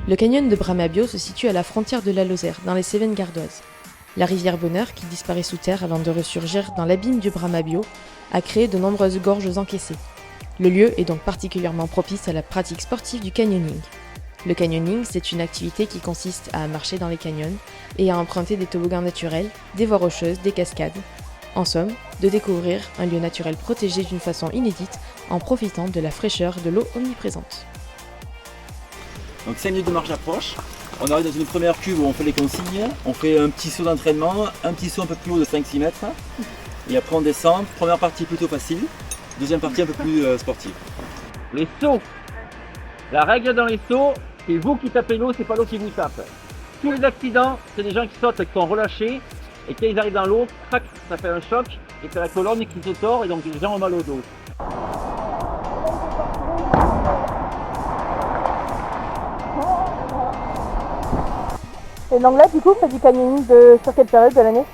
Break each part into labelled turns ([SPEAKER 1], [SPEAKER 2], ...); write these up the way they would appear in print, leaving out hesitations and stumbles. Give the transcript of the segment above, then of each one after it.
[SPEAKER 1] Le canyon de Bramabio se situe à la frontière de la Lozère, dans les Cévennes gardoises. La rivière Bonheur, qui disparaît sous terre avant de ressurgir dans l'abîme du Bramabio, a créé de nombreuses gorges encaissées. Le lieu est donc particulièrement propice à la pratique sportive du canyoning. Le canyoning, c'est une activité qui consiste à marcher dans les canyons et à emprunter des toboggans naturels, des voies rocheuses, des cascades. En somme, de découvrir un lieu naturel protégé d'une façon inédite en profitant de la fraîcheur de l'eau omniprésente.
[SPEAKER 2] Donc 5 minutes de marche approche, on arrive dans une première cuve où on fait les consignes, on fait un petit saut d'entraînement, un petit saut un peu plus haut de 5-6 mètres, et après on descend, première partie plutôt facile, deuxième partie un peu plus sportive.
[SPEAKER 3] Les sauts, la règle dans les sauts, c'est vous qui tapez l'eau, c'est pas l'eau qui vous tape. Tous les accidents, c'est des gens qui sautent et qui sont relâchés, et quand ils arrivent dans l'eau, crac, ça fait un choc, et c'est la colonne qui se tord, et donc les gens ont mal au dos.
[SPEAKER 4] Et donc là, du coup, fait du canyoning sur quelle période de l'année?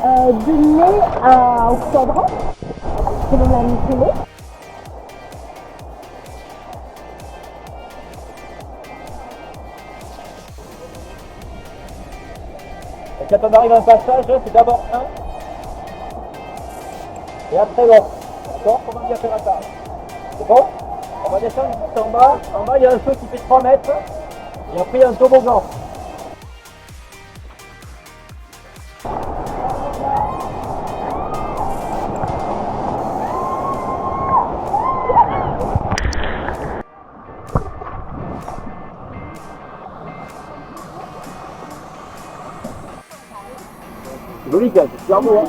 [SPEAKER 5] De mai à octobre, selon la météo.
[SPEAKER 3] Quand on arrive à un passage, c'est d'abord un, et après l'autre. D'accord? Comment bien faire ça? C'est bon? On va descendre juste en bas. En bas, il y a un saut qui fait 3 mètres, et après, il y a un toboggan. Joli gars, c'est super beau, hein.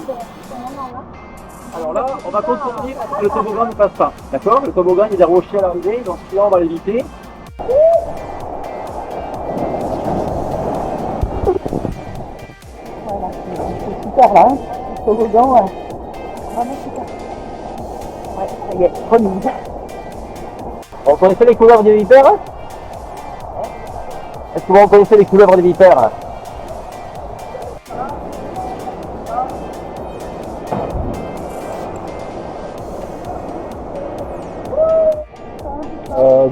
[SPEAKER 3] Alors là, on va contourner parce que le toboggan ne passe pas. D'accord? Le toboggan, il y a des rochers à l'arrivée, donc celui-là, on va l'éviter.
[SPEAKER 4] Voilà, c'est super là, hein. Le toboggan, vraiment super. Ouais, ça y est, remise.
[SPEAKER 3] Vous connaissez les couleuvres des vipères? Est-ce que vous reconnaissez les couleuvres des vipères?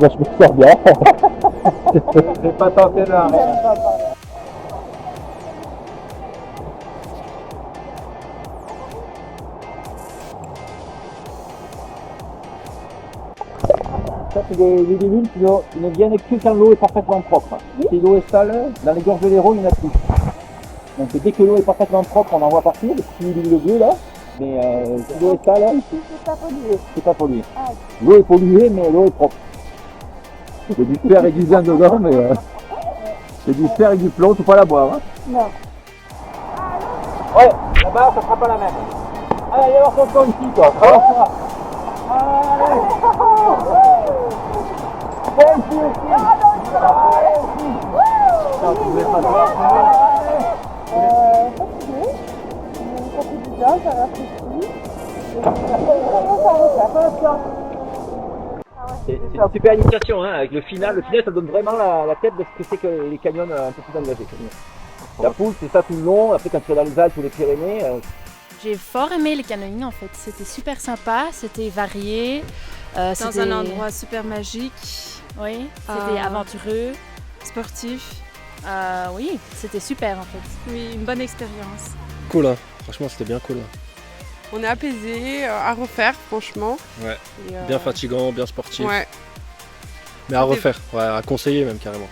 [SPEAKER 4] Je me sors bien.
[SPEAKER 3] Je vais pas tenter là. Ça, c'est des bulles qui ne viennent que quand l'eau est parfaitement propre. Si l'eau est sale, dans les gorges de l'Hérault, il n'y en a plus. Donc dès que l'eau est parfaitement propre, on en voit partir, le petit bulles bleu là. Mais si l'eau est sale,
[SPEAKER 5] C'est pas pollué.
[SPEAKER 3] c'est pas pollué. L'eau est polluée, mais l'eau est propre. Il y a du fer et du zinc dedans, mais c'est du fer et du plomb, faut pas la boire. Hein.
[SPEAKER 5] Non.
[SPEAKER 3] Ouais, là-bas, ça sera pas la même. Allez, alors qu'on compte ici, quoi. Alors, ça. Allez. Bon, ici aussi. Allez, ici. Ça, vous pouvez pas voir.
[SPEAKER 5] Fatigué. Ça fait du bien, ça rafraîchit.
[SPEAKER 3] C'est une super initiation, hein, avec le final ça donne vraiment la tête de ce que c'est que les canyons un peu plus engagés. La poule, c'est ça tout le long, après quand tu es dans les Alpes ou les Pyrénées.
[SPEAKER 6] J'ai fort aimé le canyoning en fait, c'était super sympa, c'était varié.
[SPEAKER 7] Dans un endroit super magique,
[SPEAKER 6] Oui, c'était aventureux.
[SPEAKER 7] sportif.
[SPEAKER 6] Oui, c'était super en fait.
[SPEAKER 7] Oui, une bonne expérience.
[SPEAKER 8] Cool, hein. Franchement c'était bien cool.
[SPEAKER 7] On est apaisé, à refaire franchement.
[SPEAKER 8] Ouais,
[SPEAKER 7] Et,
[SPEAKER 8] bien fatigant, bien sportif.
[SPEAKER 7] Ouais.
[SPEAKER 8] Mais à refaire, ouais, à conseiller même carrément.